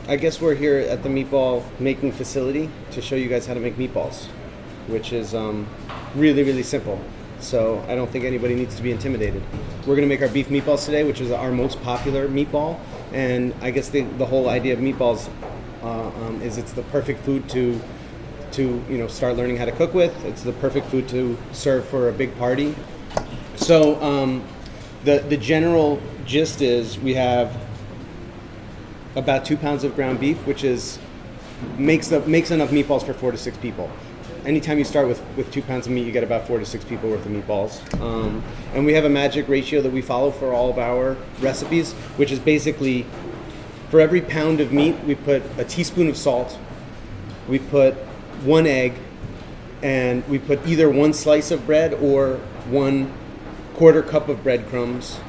I guess we're here at the meatball making facility to show you guys how to make meatballs, which is really, really simple. So I don't think anybody needs to be intimidated. We're going to make our beef meatballs today, which is our most popular meatball. And I guess the whole idea of meatballs is it's the perfect food to start learning how to cook with. It's the perfect food to serve for a big party. So the general gist is we have about 2 pounds of ground beef, which makes enough meatballs for 4 to 6 people. Anytime you start with 2 pounds of meat, you get about 4 to 6 people worth of meatballs. And we have a magic ratio that we follow for all of our recipes, which is basically for every pound of meat, we put a teaspoon of salt, we put 1 egg, and we put either 1 slice of bread or 1/4 cup of breadcrumbs,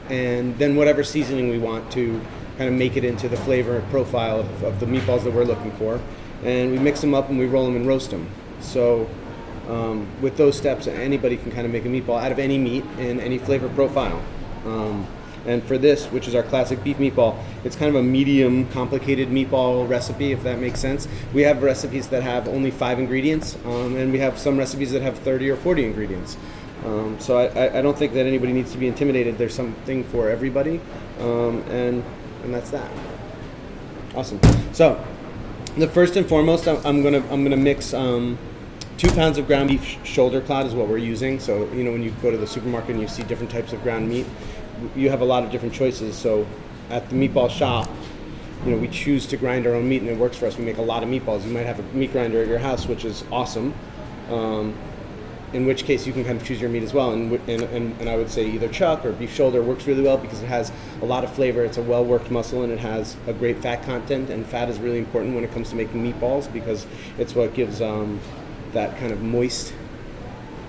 and then whatever seasoning we want to kind of make it into the flavor profile of the meatballs that we're looking for. And we mix them up and we roll them and roast them. So with those steps, anybody can kind of make a meatball out of any meat in any flavor profile. And for this, which is our classic beef meatball, it's kind of a medium complicated meatball recipe, if that makes sense. We have recipes that have only 5 ingredients, and we have some recipes that have 30 or 40 ingredients. So I don't think that anybody needs to be intimidated. There's something for everybody, and that's that. Awesome. So the first and foremost, I'm gonna mix 2 pounds of ground beef shoulder clod is what we're using. So when you go to the supermarket and you see different types of ground meat, you have a lot of different choices. So at the Meatball Shop, we choose to grind our own meat, and it works for us. We make a lot of meatballs. You might have a meat grinder at your house, which is awesome. In which case you can kind of choose your meat as well, and I would say either chuck or beef shoulder works really well because it has a lot of flavor. It's a well-worked muscle, and it has a great fat content, and fat is really important when it comes to making meatballs because it's what gives that kind of moist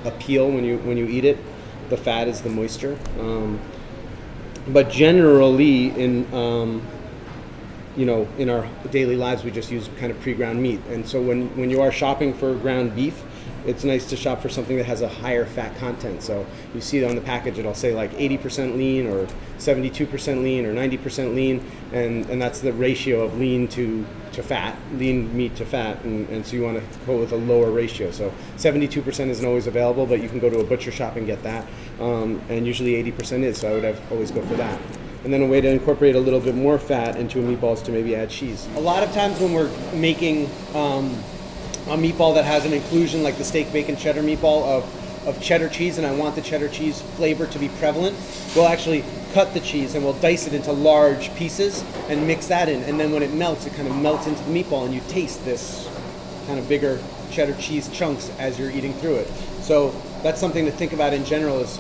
appeal when you eat it. The fat is the moisture, but generally in our daily lives we just use kind of pre-ground meat. And so when you are shopping for ground beef, it's nice to shop for something that has a higher fat content. So you see on the package, it'll say like 80% lean or 72% lean or 90% lean, and that's the ratio of lean to fat, lean meat to fat, and so you want to go with a lower ratio. So 72% isn't always available, but you can go to a butcher shop and get that, and usually 80% is, so I would always go for that. And then a way to incorporate a little bit more fat into a meatball is to maybe add cheese. A lot of times when we're making a meatball that has an inclusion like the steak bacon cheddar meatball of cheddar cheese, and I want the cheddar cheese flavor to be prevalent, we'll actually cut the cheese and we'll dice it into large pieces and mix that in, and then when it melts, it kind of melts into the meatball and you taste this kind of bigger cheddar cheese chunks as you're eating through it. So that's something to think about in general is,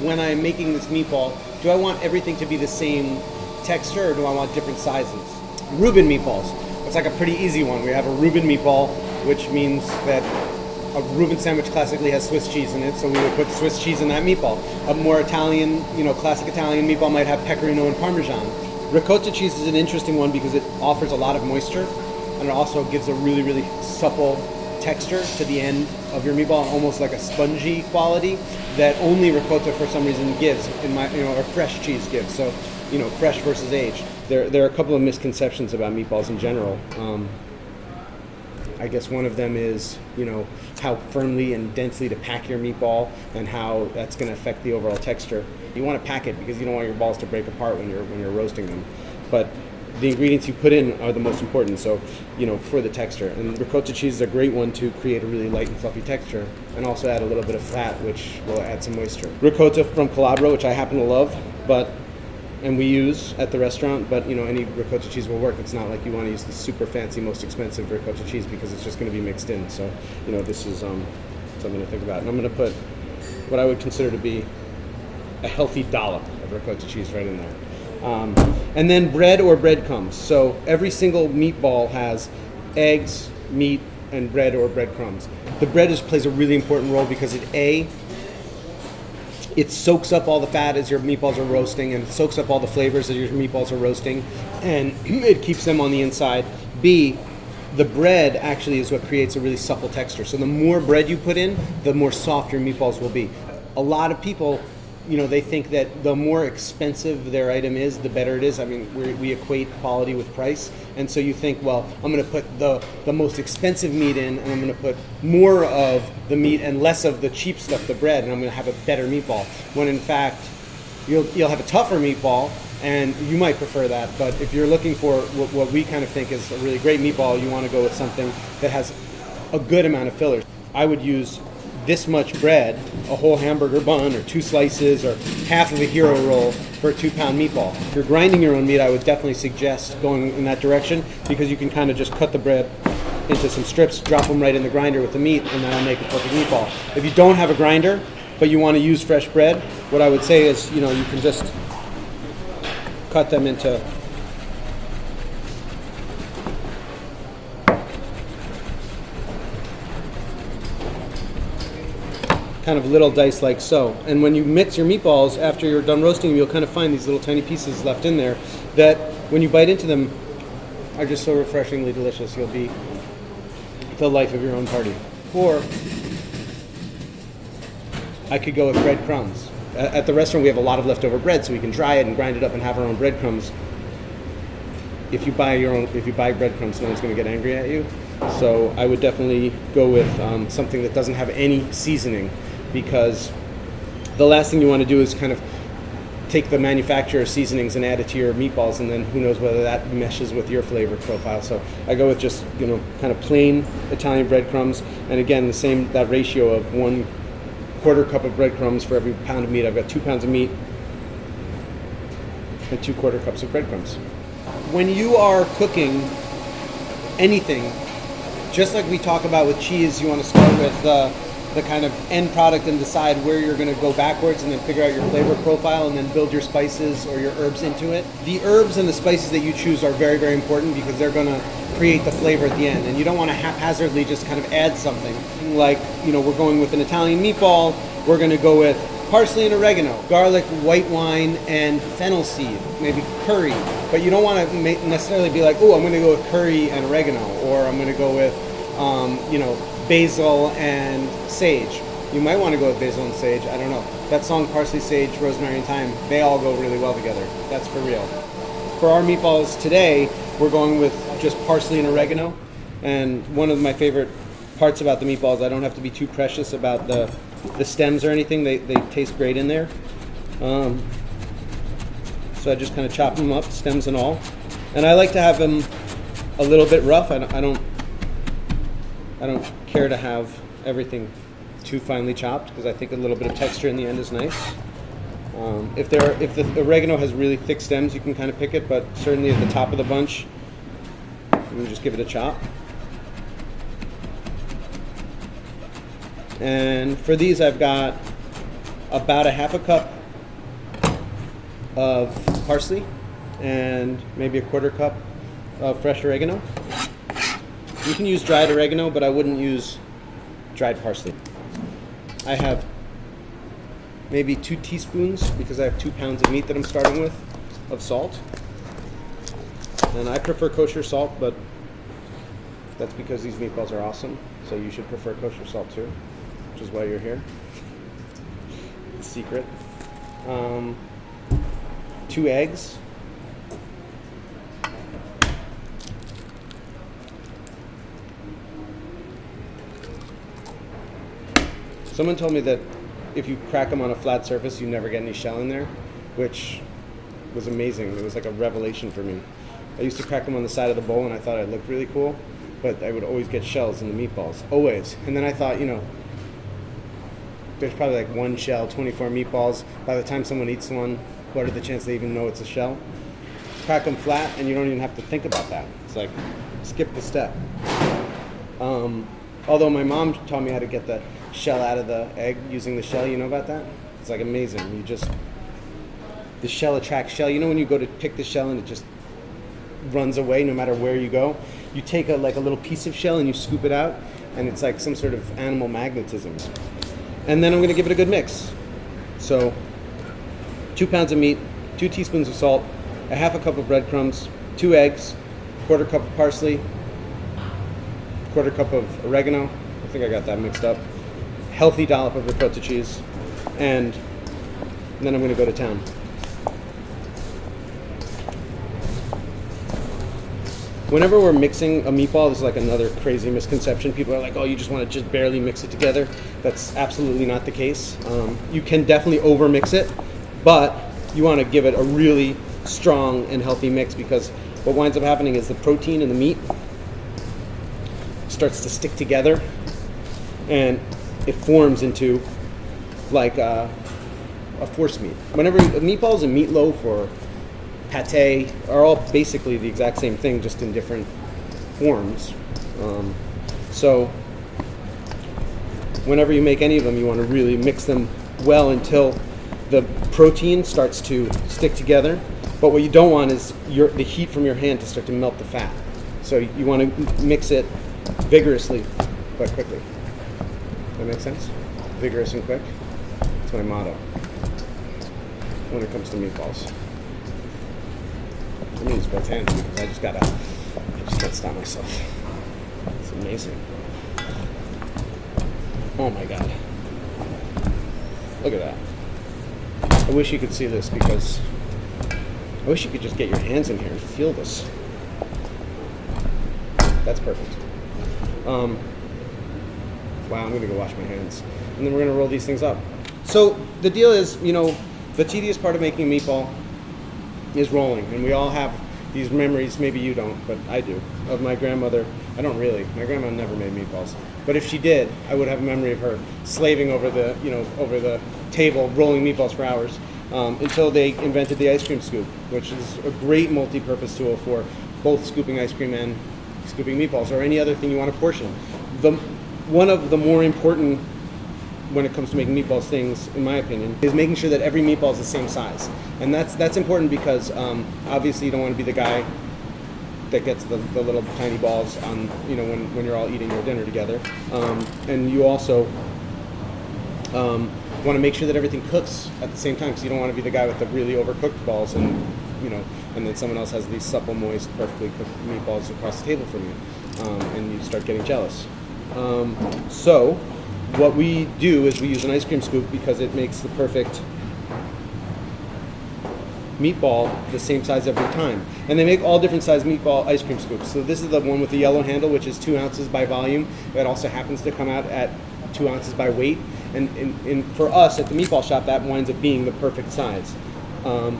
when I'm making this meatball, do I want everything to be the same texture or do I want different sizes? Reuben meatballs. It's like a pretty easy one. We have a Reuben meatball, which means that a Reuben sandwich classically has Swiss cheese in it, so we would put Swiss cheese in that meatball. A more Italian, classic Italian meatball might have pecorino and Parmesan. Ricotta cheese is an interesting one because it offers a lot of moisture, and it also gives a really, really supple texture to the end of your meatball, almost like a spongy quality that only ricotta for some reason gives, or fresh cheese gives. So, fresh versus aged. There are a couple of misconceptions about meatballs in general. I guess one of them is, how firmly and densely to pack your meatball and how that's going to affect the overall texture. You want to pack it because you don't want your balls to break apart when you're roasting them. But the ingredients you put in are the most important, so, for the texture. And ricotta cheese is a great one to create a really light and fluffy texture and also add a little bit of fat, which will add some moisture. Ricotta from Calabro, which I happen to love, and we use at the restaurant, but any ricotta cheese will work. It's not like you want to use the super fancy, most expensive ricotta cheese because it's just going to be mixed in. So, this is something to think about. And I'm going to put what I would consider to be a healthy dollop of ricotta cheese right in there. And then bread or breadcrumbs. So every single meatball has eggs, meat, and bread or breadcrumbs. The bread plays a really important role because it soaks up all the fat as your meatballs are roasting, and it soaks up all the flavors as your meatballs are roasting, and it keeps them on the inside. B, the bread actually is what creates a really supple texture. So the more bread you put in, the more soft your meatballs will be. A lot of people they think that the more expensive their item is, the better it is. I mean, we equate quality with price. And so you think, well, I'm going to put the most expensive meat in, and I'm going to put more of the meat and less of the cheap stuff, the bread, and I'm going to have a better meatball. When in fact, you'll have a tougher meatball, and you might prefer that. But if you're looking for what we kind of think is a really great meatball, you want to go with something that has a good amount of fillers. I would use this much bread, a whole hamburger bun, or 2 slices, or half of a hero roll for a 2-pound meatball. If you're grinding your own meat, I would definitely suggest going in that direction, because you can kind of just cut the bread into some strips, drop them right in the grinder with the meat, and that'll make a perfect meatball. If you don't have a grinder, but you want to use fresh bread, what I would say is, you can just cut them into kind of little dice like so. And when you mix your meatballs, after you're done roasting them, you'll kind of find these little tiny pieces left in there that when you bite into them are just so refreshingly delicious. You'll be the life of your own party. Or I could go with breadcrumbs. At the restaurant we have a lot of leftover bread, so we can dry it and grind it up and have our own breadcrumbs. If you buy breadcrumbs, no one's going to get angry at you. So I would definitely go with something that doesn't have any seasoning, because the last thing you want to do is kind of take the manufacturer's seasonings and add it to your meatballs, and then who knows whether that meshes with your flavor profile. So I go with just kind of plain Italian breadcrumbs, and again that ratio of 1/4 cup of breadcrumbs for every pound of meat. I've got 2 pounds of meat and 2/4 cups of breadcrumbs. When you are cooking anything, just like we talk about with cheese, you want to start with the kind of end product and decide where you're going to go backwards, and then figure out your flavor profile, and then build your spices or your herbs into it. The herbs and the spices that you choose are very, very important, because they're going to create the flavor at the end. And you don't want to haphazardly just kind of add something. Like, we're going with an Italian meatball, we're going to go with parsley and oregano, garlic, white wine, and fennel seed, maybe curry. But you don't want to necessarily be like, oh, I'm going to go with curry and oregano, or I'm going to go with, basil and sage. You might want to go with basil and sage. I don't know. That song, Parsley, Sage, Rosemary, and Thyme, they all go really well together. That's for real. For our meatballs today, we're going with just parsley and oregano. And one of my favorite parts about the meatballs, I don't have to be too precious about the stems or anything. They taste great in there. So I just kind of chop them up, stems and all. And I like to have them a little bit rough. I don't care to have everything too finely chopped, because I think a little bit of texture in the end is nice. If the oregano has really thick stems, you can kind of pick it, but certainly at the top of the bunch, you can just give it a chop. And for these, I've got about a 1/2 cup of parsley and maybe a 1/4 cup of fresh oregano. You can use dried oregano, but I wouldn't use dried parsley. I have maybe 2 teaspoons, because I have 2 pounds of meat that I'm starting with, of salt. And I prefer kosher salt, but that's because these meatballs are awesome. So you should prefer kosher salt too, which is why you're here. It's secret. 2 eggs. Someone told me that if you crack them on a flat surface, you never get any shell in there, which was amazing. It was like a revelation for me. I used to crack them on the side of the bowl, and I thought it looked really cool, but I would always get shells in the meatballs, always. And then I thought, there's probably like 1 shell, 24 meatballs. By the time someone eats one, what are the chances they even know it's a shell? Crack them flat, and you don't even have to think about that. It's like, skip the step. Although my mom taught me how to get the shell out of the egg using the shell. You know about that? It's like amazing. The shell attracts shell. When you go to pick the shell and it just runs away no matter where you go? You take a little piece of shell and you scoop it out, and it's like some sort of animal magnetism. And then I'm going to give it a good mix. So 2 pounds of meat, 2 teaspoons of salt, a 1/2 cup of breadcrumbs, 2 eggs, 1/4 cup of parsley, 1/4 cup of oregano. I think I got that mixed up. Healthy dollop of ricotta cheese, and and then I'm going to go to town. Whenever we're mixing a meatball, this is like another crazy misconception. People are like, oh, you just want to just barely mix it together. That's absolutely not the case. You can definitely over mix it, but you want to give it a really strong and healthy mix, because what winds up happening is the protein in the meat starts to stick together and it forms into like a force meat. Whenever meatballs and meatloaf or pate are all basically the exact same thing, just in different forms. So whenever you make any of them, you want to really mix them well until the protein starts to stick together. But what you don't want is the heat from your hand to start to melt the fat. So you want to mix it vigorously but quickly. That makes sense? Vigorous and quick. That's my motto when it comes to meatballs. I mean, it's both hands because I just can't stop myself. It's amazing. Oh my god. Look at that. I wish you could see this, because I wish you could just get your hands in here and feel this. That's perfect. Wow, I'm gonna go wash my hands. And then we're gonna roll these things up. So the deal is, the tedious part of making a meatball is rolling. And we all have these memories, maybe you don't, but I do, of my grandmother. I don't really. My grandma never made meatballs. But if she did, I would have a memory of her slaving over the table, rolling meatballs for hours, until they invented the ice cream scoop, which is a great multi-purpose tool for both scooping ice cream and scooping meatballs, or any other thing you want to portion. One of the more important, when it comes to making meatballs, things, in my opinion, is making sure that every meatball is the same size. And that's important because obviously you don't want to be the guy that gets the little tiny balls on, when you're all eating your dinner together. And you also want to make sure that everything cooks at the same time, because you don't want to be the guy with the really overcooked balls and then someone else has these supple, moist, perfectly cooked meatballs across the table from you, and you start getting jealous. So what we do is we use an ice cream scoop because it makes the perfect meatball the same size every time. And they make all different size meatball ice cream scoops. So this is the one with the yellow handle, which is 2 ounces by volume. That also happens to come out at 2 ounces by weight. And for us at the Meatball Shop, that winds up being the perfect size.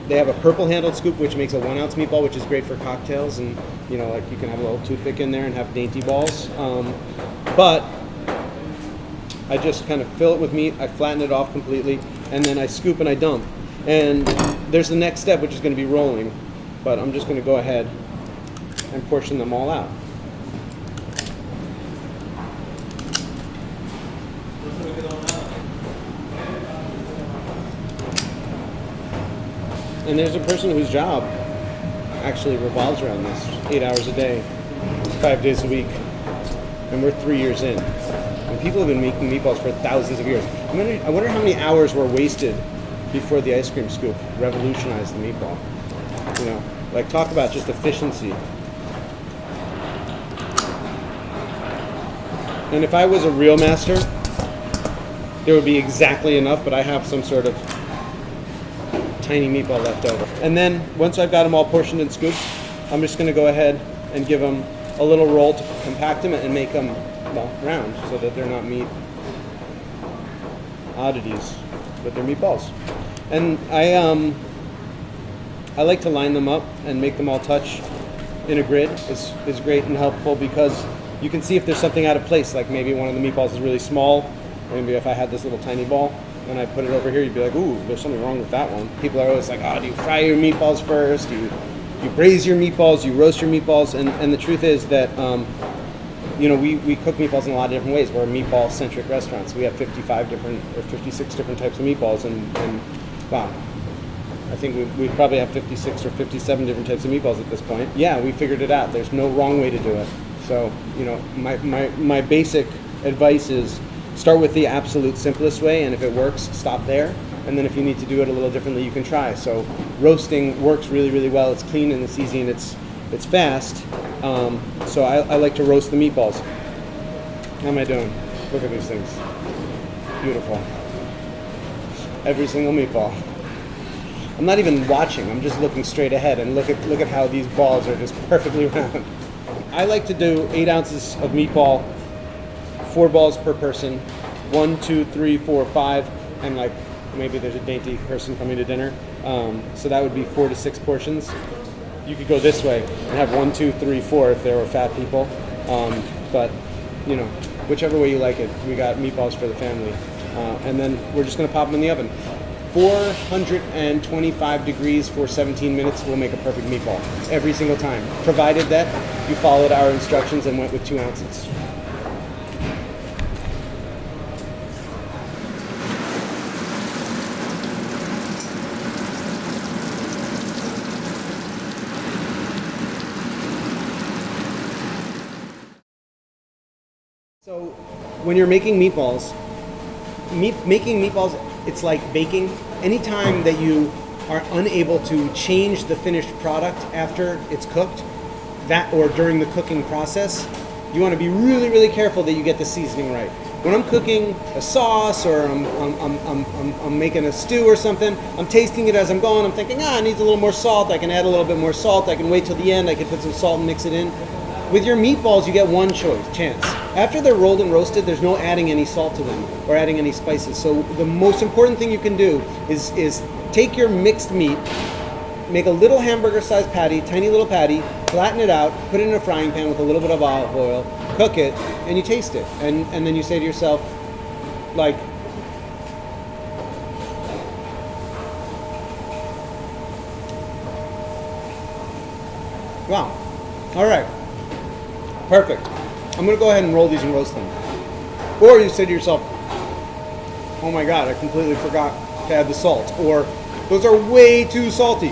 They have a purple handled scoop, which makes a 1 ounce meatball, which is great for cocktails, and like you can have a little toothpick in there and have dainty balls. But I just kind of fill it with meat, I flatten it off completely, and then I scoop and I dump. And there's the next step, which is going to be rolling, but I'm just going to go ahead and portion them all out. And there's a person whose job actually revolves around this, 8 hours a day, 5 days a week, and we're 3 years in. And people have been making meatballs for thousands of years. I wonder how many hours were wasted before the ice cream scoop revolutionized the meatball. Talk about just efficiency. And if I was a real master, there would be exactly enough, but I have some sort of tiny meatball left over. And then once I've got them all portioned and scooped, I'm just going to go ahead and give them a little roll to compact them and make them round, so that they're not meat oddities, but they're meatballs. And I like to line them up and make them all touch in a grid. Is great and helpful because you can see if there's something out of place, like maybe one of the meatballs is really small. Maybe if I had this little tiny ball and I put it over here, you'd be like, ooh, there's something wrong with that one. People are always like, oh, do you fry your meatballs first? Do you braise your meatballs? You roast your meatballs? And the truth is that we cook meatballs in a lot of different ways. We're a meatball-centric restaurant, so we have 56 different types of meatballs, and wow, I think we probably have 56 or 57 different types of meatballs at this point. Yeah, we figured it out. There's no wrong way to do it. So, my basic advice is start with the absolute simplest way, and if it works, stop there. And then if you need to do it a little differently, you can try. So roasting works really, really well. It's clean and it's easy and it's fast. So I like to roast the meatballs. How am I doing? Look at these things. Beautiful. Every single meatball. I'm not even watching. I'm just looking straight ahead, and look at how these balls are just perfectly round. I like to do 8 ounces of meatball, 4 balls per person, 1, 2, 3, 4, 5, and like maybe there's a dainty person coming to dinner. So that would be 4 to 6 portions. You could go this way and have 1, 2, 3, 4 if there were fat people. But you know, whichever way you like it, we got meatballs for the family. And then we're just gonna pop them in the oven. 425 degrees for 17 minutes will make a perfect meatball every single time, provided that you followed our instructions and went with 2 ounces. So when you're making meatballs, it's like baking. Anytime that you are unable to change the finished product after it's cooked, that or during the cooking process, you want to be really, really careful that you get the seasoning right. When I'm cooking a sauce or I'm making a stew or something, I'm tasting it as I'm going. I'm thinking, it needs a little more salt. I can add a little bit more salt. I can wait till the end. I can put some salt and mix it in. With your meatballs, you get one chance. After they're rolled and roasted, there's no adding any salt to them or adding any spices. So the most important thing you can do is take your mixed meat, make a little hamburger-sized patty, tiny little patty, flatten it out, put it in a frying pan with a little bit of olive oil, cook it, and you taste it. And then you say to yourself, like, wow, all right. Perfect. I'm going to go ahead and roll these and roast them. Or you say to yourself, oh my God, I completely forgot to add the salt. Or those are way too salty.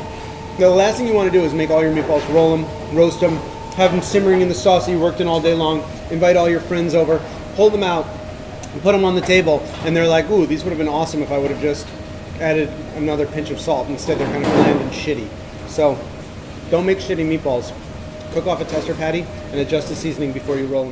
Now, the last thing you want to do is make all your meatballs, roll them, roast them, have them simmering in the sauce that you worked in all day long, invite all your friends over, pull them out, and put them on the table, and they're like, ooh, these would have been awesome if I would have just added another pinch of salt. Instead, they're kind of bland and shitty. So don't make shitty meatballs. Cook off a tester patty and adjust the seasoning before you roll them.